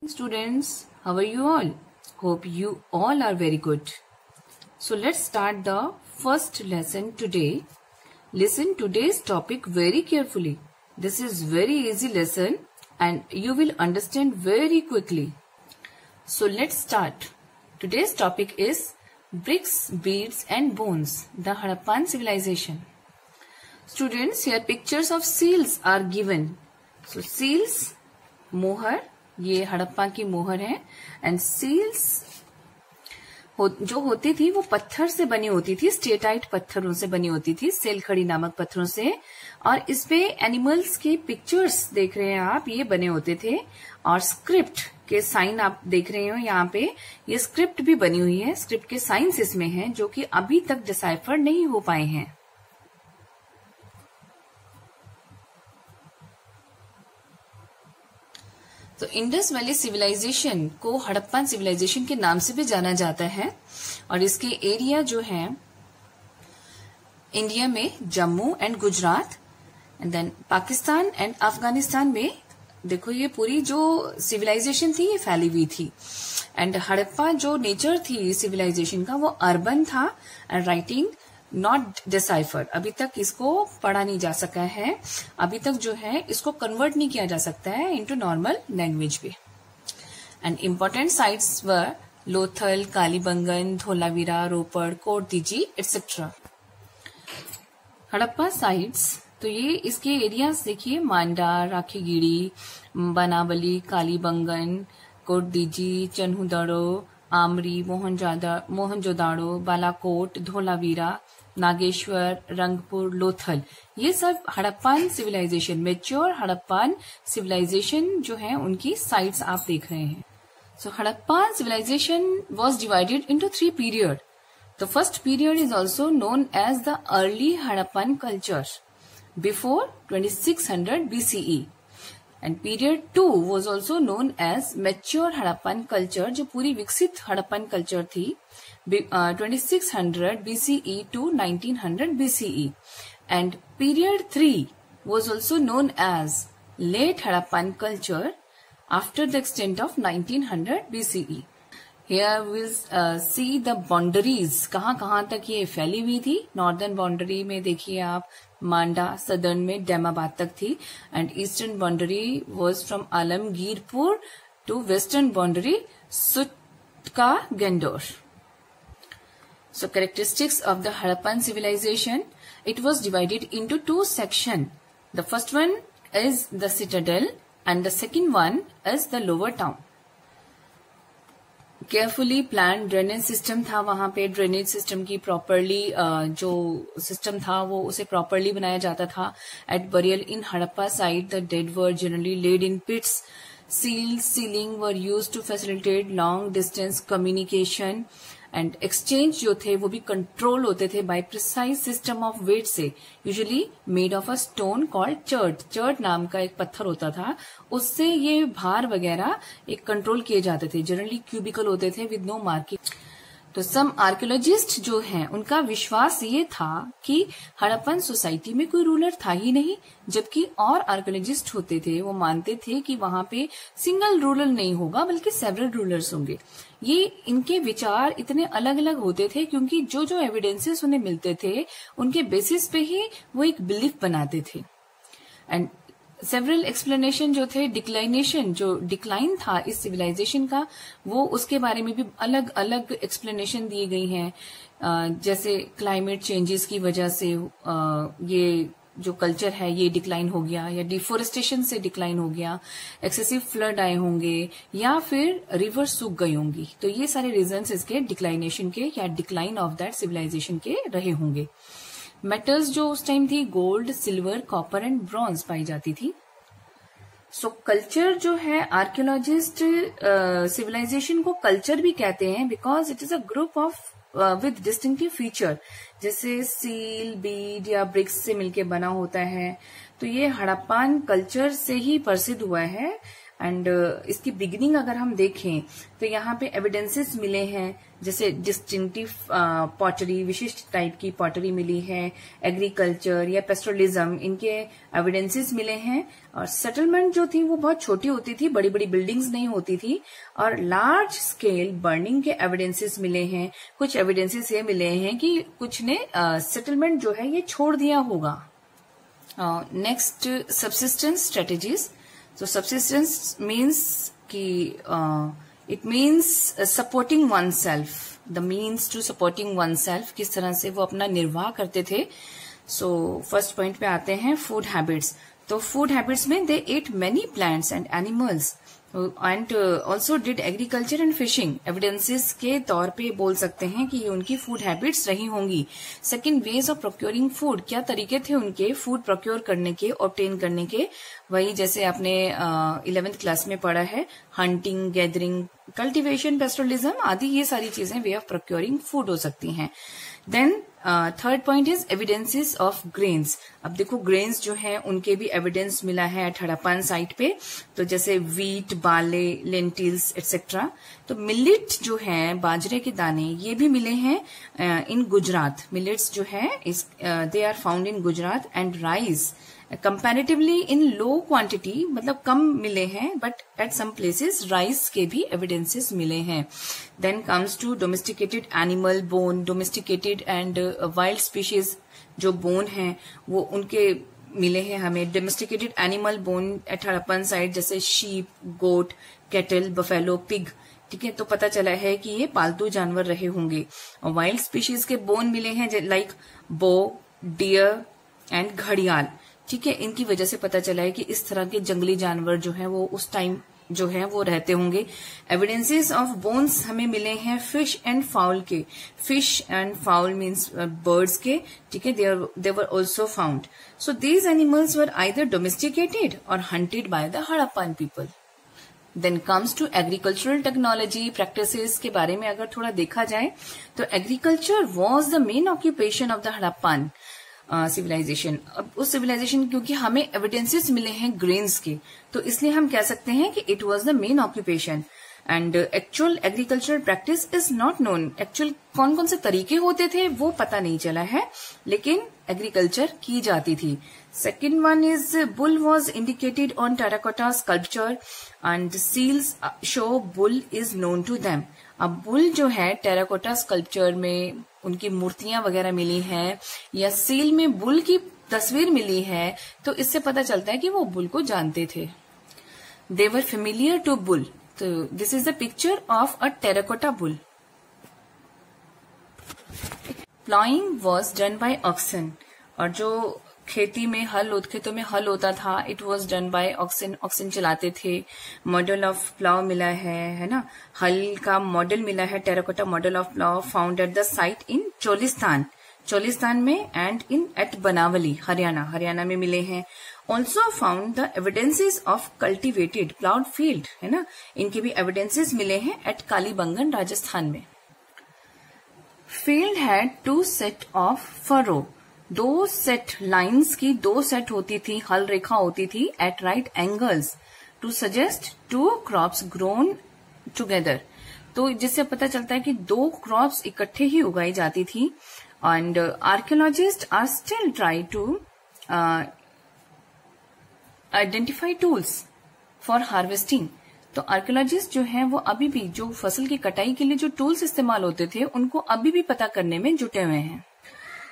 Students, how are you all? Hope you all are very good. So let's start the first lesson today. Listen today's topic very carefully. This is very easy lesson and you will understand very quickly. So let's start. Today's topic is bricks, beads and bones, the Harappan civilization. Students, here pictures of seals are given. So seals, मोहर, ये हड़प्पा की मोहर है and seals जो होती थी वो पत्थर से बनी होती थी, स्टेटाइट पत्थरों से बनी होती थी, सेलखड़ी नामक पत्थरों से। और इसपे एनिमल्स के पिक्चर्स देख रहे हैं आप, ये बने होते थे। और स्क्रिप्ट के साइन आप देख रहे हो यहाँ पे, ये स्क्रिप्ट भी बनी हुई है, स्क्रिप्ट के साइंस इसमें हैं जो कि अभी तक डिसाइफर नहीं हो पाए हैं। तो इंडस वैली सिविलाइजेशन को हड़प्पन सिविलाइजेशन के नाम से भी जाना जाता है और इसके एरिया जो है इंडिया में Jammu and Gujarat and then Pakistan and Afghanistan में, देखो ये पूरी जो सिविलाइजेशन थी ये फैली हुई थी। एंड हड़प्पा जो नेचर थी सिविलाइजेशन का वो अर्बन था एंड राइटिंग नॉट डिसाइफर, अभी तक इसको पढ़ा नहीं जा सका है, अभी तक जो है इसको कन्वर्ट नहीं किया जा सकता है इनटू नॉर्मल लैंग्वेज भी। And important sites were Lothal, Kalibangan, Dholavira, Ropar, Kot Diji etcetera. Harappa sites, तो ये इसके एरियाज देखिए, मांडा, राखीगिरी, बनावली, कालीबंगन, कोट दीजी, चन्हुदड़ो, आमरी, मोहनजोदाड़ो, बालाकोट, धोलावीरा, नागेश्वर, रंगपुर, लोथल, ये सब Harappan civilisation, mature Harappan civilisation जो है उनकी साइट्स आप देख रहे हैं। So Harappan civilisation was divided into 3 period. The first period is also known as the early Harappan culture before 2600 BCE and period 2 was also known as mature Harappan culture, जो पूरी विकसित हड़प्पन कल्चर थी 2600 BCE to 1900 BCE, and period 3 was also known as late Harappan culture after the extent of 1900 BCE. Here we'll see the boundaries, कहाँ तक ये फैली हुई थी। नॉर्दर्न बाउंड्री में देखिए आप मांडा, सदर्न में डैमाबाद तक थी and eastern boundary was from Alamgirpur to western boundary Sutkagen Dor. So characteristics of the Harappan civilization, it was divided into 2 sections. The first one is the citadel and the second one is the lower town. Carefully planned drainage system था वहां पे, drainage system की properly जो system था वो उसे properly बनाया जाता था। At burial in Harappa site the dead were generally laid in pits, sealing were used to facilitate long distance communication and exchange जो थे वो भी कंट्रोल होते थे by precise system of weight से, usually made of a stone called chert नाम का एक पत्थर होता था, उससे ये भार वगैरह एक कंट्रोल किए जाते थे। जनरली क्यूबिकल होते थे विद नो मार्किंग। तो सम आर्कियोलॉजिस्ट जो हैं उनका विश्वास ये था कि हड़प्पन सोसाइटी में कोई रूलर था ही नहीं, जबकि और आर्कियोलॉजिस्ट होते थे वो मानते थे कि वहां पे सिंगल रूलर नहीं होगा बल्कि सेवरल रूलर्स होंगे। ये इनके विचार इतने अलग अलग होते थे क्योंकि जो जो एविडेंसेस उन्हें मिलते थे उनके बेसिस पे ही वो एक बिलीफ बनाते थे। एंड सेवरल एक्सप्लेनेशन जो थे, डिक्लाइनेशन जो डिक्लाइन था इस सिविलाइजेशन का, वो उसके बारे में भी अलग अलग एक्सप्लेनेशन दी गई हैं। जैसे क्लाइमेट चेंजेस की वजह से ये जो कल्चर है ये डिक्लाइन हो गया, या डिफोरेस्टेशन से डिक्लाइन हो गया, एक्सेसिव फ्लड आए होंगे, या फिर रिवर सूख गई होंगी। तो ये सारे रीजंस इसके डिक्लाइनेशन के या डिक्लाइन ऑफ दैट सिविलाइजेशन के रहे होंगे। मेटल्स जो उस टाइम थी gold, silver, copper and bronze पाई जाती थी। सो कल्चर जो है, आर्कियोलॉजिस्ट सिविलाइजेशन को कल्चर भी कहते हैं because it is a group of with distinctive feature, जैसे सील, बीड या ब्रिक्स से मिलके बना होता है। तो ये हड़प्पन कल्चर से ही प्रसिद्ध हुआ है एंड इसकी बिगिनिंग अगर हम देखें तो यहाँ पे एविडेंसेस मिले हैं, जैसे डिस्टिंक्टिव पॉटरी, विशिष्ट टाइप की पॉटरी मिली है, एग्रीकल्चर या पेस्टोरलिज्म, इनके एविडेंसेस मिले हैं। और सेटलमेंट जो थी वो बहुत छोटी होती थी, बड़ी बड़ी बिल्डिंग्स नहीं होती थी, और लार्ज स्केल बर्निंग के एविडेंसेस मिले हैं। कुछ एविडेंसेस ये मिले हैं कि कुछ ने सेटलमेंट जो है ये छोड़ दिया होगा। Next, subsistence strategies. तो सब्सिस्टेंस मीन्स कि it means supporting oneself, the means to supporting oneself, किस तरह से वो अपना निर्वाह करते थे। सो फर्स्ट पॉइंट पे आते हैं फूड हैबिट्स। तो फूड हैबिट्स में they ate many plants and animals and also did agriculture and fishing. Evidences के तौर पे बोल सकते हैं कि ये उनकी फूड हैबिट्स रही होंगी। Second, ways of procuring food, क्या तरीके थे उनके फूड प्रोक्योर करने के, ऑब्टेन करने के। वही जैसे आपने 11th क्लास में पढ़ा है, हंटिंग, गैदरिंग, कल्टीवेशन, पेस्टोरलिज्म आदि, ये सारी चीजें वे ऑफ प्रोक्योरिंग फूड हो सकती हैं। Then third point is evidences of grains. अब देखो ग्रेन्स जो है उनके भी एविडेंस मिला है एट हड़प्पन साइट पे, तो जैसे वीट, बाले, लेंटिल्स एक्सेट्रा। तो मिलेट जो है, बाजरे के दाने, ये भी मिले हैं इन गुजरात। मिलेट्स जो है they are found in Gujarat. And rice comparatively in low quantity, मतलब कम मिले हैं, but at some places rice के भी एविडेंसेस मिले हैं। Then comes to domesticated animal bone, domesticated and wild species जो बोन हैं वो उनके मिले हैं हमें। Domesticated animal bone at Harappan site, जैसे sheep, goat, cattle, buffalo, pig, ठीक है, तो पता चला है कि ये पालतू जानवर रहे होंगे। और वाइल्ड स्पीशीज के बोन मिले हैं लाइक बो, डियर एंड घड़ियाल, ठीक है। इनकी वजह से पता चला है कि इस तरह के जंगली जानवर जो है वो उस टाइम जो है वो रहते होंगे। एविडेंसेस ऑफ बोन्स हमें मिले हैं फिश एंड फाउल के। Fish and fowl means birds के, ठीक है, they were also found. So these animals were either domesticated और hunted by the Harappan people. Then comes to agricultural technology practices के बारे में अगर थोड़ा देखा जाए तो agriculture was the main occupation of the Harappan civilisation. अब उस सिविलाइजेशन, क्योंकि हमें एविडेंसेस मिले हैं ग्रेन्स के, तो इसलिए हम कह सकते हैं कि it was the main occupation. And actual agricultural practice is not known. Actual कौन कौन से तरीके होते थे वो पता नहीं चला है, लेकिन एग्रीकल्चर की जाती थी। Second one is bull was indicated on terracotta sculpture and seals show bull is known to them. अब बुल जो है टेराकोटा स्कल्पचर में उनकी मूर्तियां वगैरह मिली हैं या सील में बुल की तस्वीर मिली है, तो इससे पता चलता है कि वो बुल को जानते थे। They were familiar to bull. तो this is the picture of a terracotta bull. Ploughing was done by oxen. और जो खेती में खेतों में हल होता था, it was done by oxen. Oxen चलाते थे। मॉडल ऑफ प्लाव मिला है ना, हल का मॉडल मिला है, terracotta model of plough found at the site in Cholistan में and in at Banawali, Haryana में मिले हैं। Also found the evidences of cultivated ploughed field, है ना, इनके भी एविडेंसेस मिले हैं एट कालीबंगन, राजस्थान में। Field had 2 set of furrow. 2 set lines की 2 सेट होती थी, हल रेखा होती थी at right angles to suggest 2 crops grown together. तो जिससे पता चलता है कि 2 क्रॉप्स इकट्ठे ही उगाई जाती थी। And archaeologists are still try to identify tools for harvesting. तो आर्कियोलॉजिस्ट जो हैं वो अभी भी जो फसल की कटाई के लिए जो टूल्स इस्तेमाल होते थे उनको अभी भी पता करने में जुटे हुए हैं।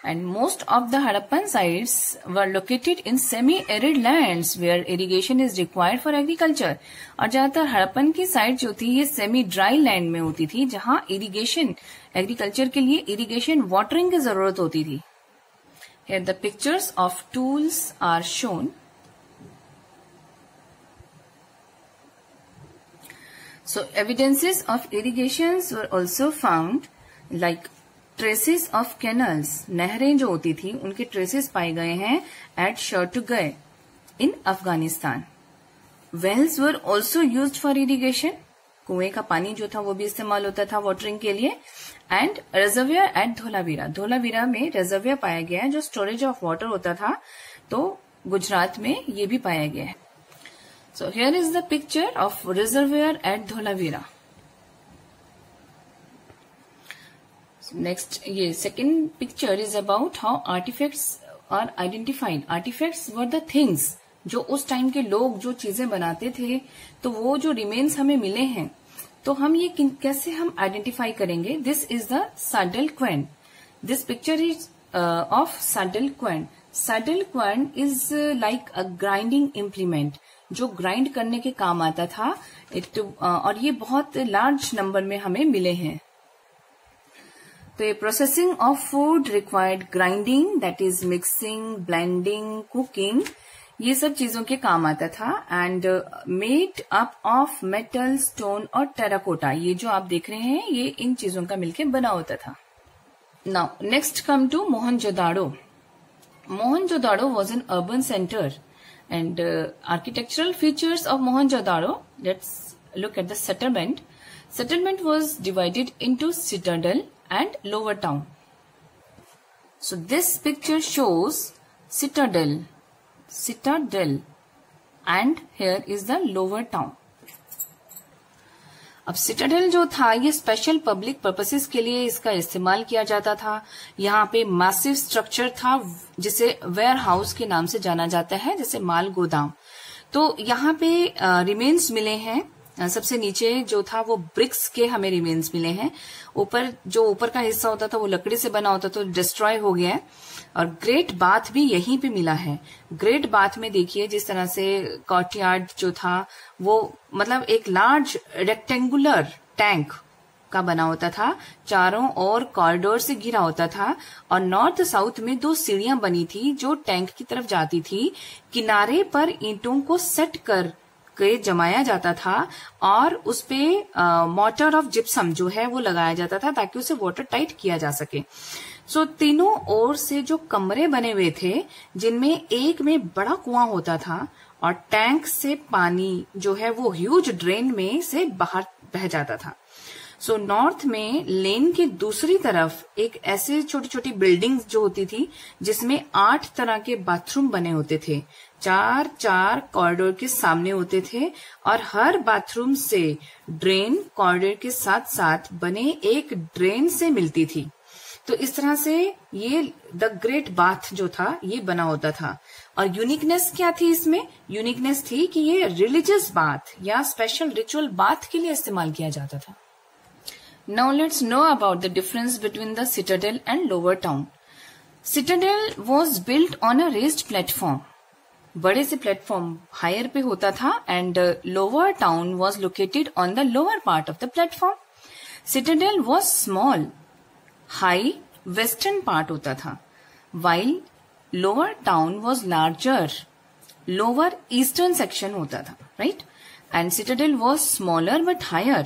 And most of the Harappan sites were located in semi-arid lands where irrigation is required for agriculture. और ज्यादातर हड़प्पन की साइट जो थी ये सेमी ड्राई लैंड में होती थी, जहां इरिगेशन, एग्रीकल्चर के लिए इरिगेशन, वाटरिंग की जरूरत होती थी। Here the pictures of tools are shown. So evidences of irrigations were also found, like traces of canals, नहरें जो होती थी उनके ट्रेसेस पाए गए हैं at Shortugai in Afghanistan. Wells were also used for irrigation. कुएं का पानी जो था वो भी इस्तेमाल होता था वाटरिंग के लिए। And reservoir at Dholavira, Dholavira में रिजर्वियर पाया गया है जो स्टोरेज ऑफ वाटर होता था, तो गुजरात में ये भी पाया गया है। So here is the picture of reservoir at Dholavira. So next, ये second picture is about how artifacts are identified. Artifacts were the things जो उस टाइम के लोग जो चीजें बनाते थे, तो वो जो रिमेन्स हमें मिले हैं, तो हम ये कैसे हम आइडेंटिफाई करेंगे? This is the saddle quern. This picture is of saddle quern. Saddle quern is like a grinding implement जो ग्राइंड करने के काम आता था. और ये बहुत लार्ज नंबर में हमें मिले हैं. तो ये processing of food required grinding, that is mixing, blending, cooking, ये सब चीजों के काम आता था. And made up of metal, stone और टेराकोटा. ये जो आप देख रहे हैं ये इन चीजों का मिलके बना होता था. Now next come to Mohenjodaro. Mohenjodaro was an urban centre and architectural features of Mohenjo-daro. Let's look at the settlement. Settlement was divided into citadel and lower town. So this picture shows citadel, and here is the lower town. अब Citadel जो था ये special public purposes के लिए इसका इस्तेमाल किया जाता था. यहाँ पे मैसिव स्ट्रक्चर था जिसे वेयर हाउस के नाम से जाना जाता है, जैसे माल गोदाम. तो यहाँ पे रिमेन्स मिले हैं. सबसे नीचे जो था वो ब्रिक्स के हमें रिमेन्स मिले हैं. ऊपर का हिस्सा होता था वो लकड़ी से बना होता, तो डिस्ट्रॉय हो गया है. और ग्रेट बाथ भी यहीं पे मिला है. ग्रेट बाथ में देखिए जिस तरह से कोर्टयार्ड जो था वो मतलब एक लार्ज रेक्टेंगुलर टैंक का बना होता था, चारों ओर कॉरिडोर से घिरा होता था. और नॉर्थ साउथ में 2 सीढ़ियां बनी थी जो टैंक की तरफ जाती थी. किनारे पर ईंटों को सेट कर के जमाया जाता था और उसपे मॉर्टर ऑफ जिप्सम जो है वो लगाया जाता था ताकि उसे वाटर टाइट किया जा सके. सो तीनों ओर से जो कमरे बने हुए थे जिनमें एक में बड़ा कुआं होता था और टैंक से पानी जो है वो ह्यूज ड्रेन में से बाहर बह जाता था. सो नॉर्थ में लेन के दूसरी तरफ एक ऐसे छोटी छोटी बिल्डिंग्स जो होती थी जिसमें 8 तरह के बाथरूम बने होते थे. 4 कॉरिडोर के सामने होते थे और हर बाथरूम से ड्रेन कॉरिडोर के साथ साथ बने एक ड्रेन से मिलती थी. तो इस तरह से ये द ग्रेट बाथ जो था ये बना होता था. और यूनिकनेस क्या थी इसमें? यूनिकनेस थी कि ये रिलीजियस बाथ या स्पेशल रिचुअल बाथ के लिए इस्तेमाल किया जाता था. Now let's know about the difference between the citadel and lower town. Citadel was built on a raised platform. बड़े से प्लेटफॉर्म हायर पे होता था and lower town was located on the lower part of the platform. Citadel was small, high western part होता था, while lower town was larger, lower eastern section होता था, right? And Citadel was smaller but higher,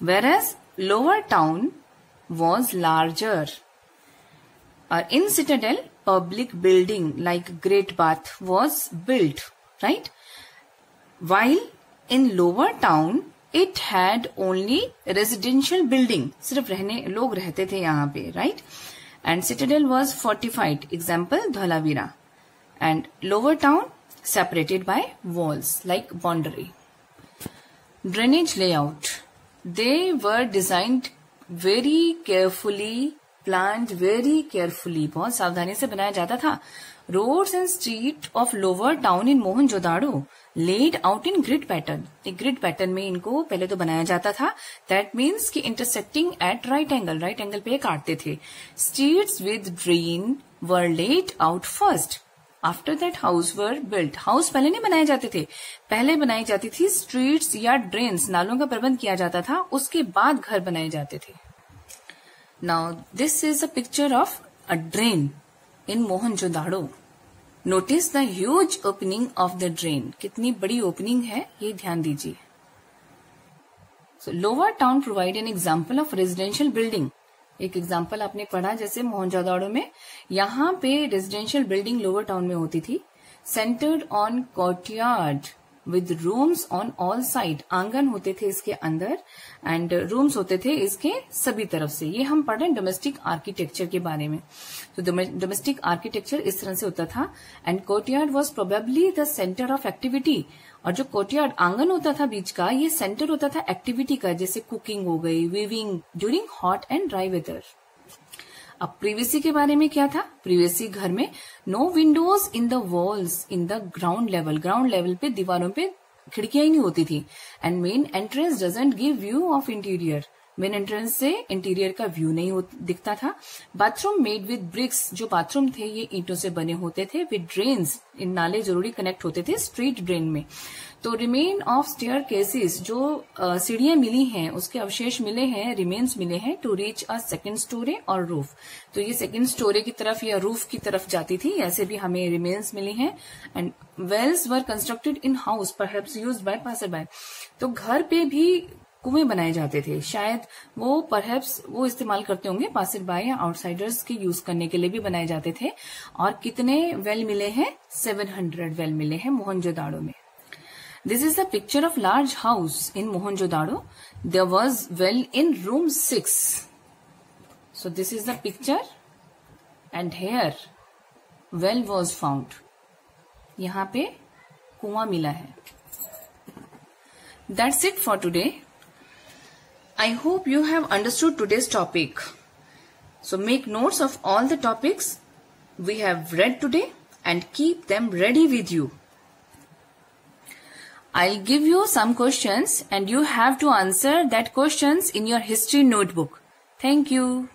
whereas lower town was larger. In Citadel, public building like Great Bath was built, right? While in lower town, it had only residential building. सिर्फ लोग रहते थे यहाँ पे, right? And Citadel was fortified. Example, Dhalavira. And lower town separated by walls like boundary. Drainage layout. They were designed very carefully, planned very carefully. बहुत सावधानी से बनाया जाता था. Roads and street of lower town in Mohenjo-daro laid out in grid pattern. एक grid pattern में इनको पहले तो बनाया जाता था. That means कि intersecting at right angle पे काटते थे. Streets with drain were laid out first. After that house were built. House पहले नहीं बनाए जाते थे, पहले बनाई जाती थी स्ट्रीट्स या ड्रेन्स, नालों का प्रबंध किया जाता था, उसके बाद घर बनाए जाते थे. Now this is a picture of a drain in Mohenjodaro. Notice the huge opening of the drain. कितनी बड़ी ओपनिंग है ये ध्यान दीजिए. सो lower town provide an example of residential building. एक एग्जाम्पल आपने पढ़ा जैसे मोहनजोदाड़ो में यहाँ पे रेजिडेंशियल बिल्डिंग लोअर टाउन में होती थी. Centred on courtyard with rooms on all side. आंगन होते थे इसके अंदर एंड रूम्स होते थे इसके सभी तरफ से. ये हम पढ़ रहे हैं डोमेस्टिक आर्किटेक्चर के बारे में. तो डोमेस्टिक आर्किटेक्चर इस तरह से होता था. And courtyard was probably the centre of activity और जो कोर्टयार्ड आंगन होता था बीच का, ये सेंटर होता था एक्टिविटी का, जैसे कुकिंग हो गई, weaving during hot and dry weather. अब प्रीवेसी के बारे में क्या था? प्रीवेसी घर में no windows in the walls in the ground level पे दीवारों पे खिड़कियां ही नहीं होती थी। And main entrance doesn't give view of interior, main entrance से इंटीरियर का व्यू नहीं दिखता था। बाथरूम मेड विद ब्रिक्स, जो बाथरूम थे ये ईंटों से बने होते थे। विद ड्रेन्स, इन नाले जरूरी कनेक्ट होते थे स्ट्रीट ड्रेन में। तो रिमेन ऑफ स्टेयर केसेस, जो सीढ़ियां मिली हैं उसके अवशेष मिले हैं, रिमेन्स मिले हैं to reach a second storey और रूफ। तो ये सेकेंड स्टोरी की तरफ या रूफ की तरफ जाती थी, ऐसे भी हमें रिमेन्स मिली हैं। And wells were constructed in house perhaps used by passer by, तो घर पे भी कुएं बनाए जाते थे, शायद वो परहैप्स वो इस्तेमाल करते होंगे पासर बाय या आउटसाइडर्स के यूज करने के लिए भी बनाए जाते थे। और कितने वेल मिले हैं? 700 वेल मिले हैं मोहनजोदाड़ो में। This is the picture of large house in Mohenjo-daro. There was well in room 6. So this is the picture and here well was found. यहाँ पे कुआं मिला है। That's it for today. I hope you have understood today's topic. So make notes of all the topics we have read today and keep them ready with you. I'll give you some questions and you have to answer that questions in your history notebook. Thank you.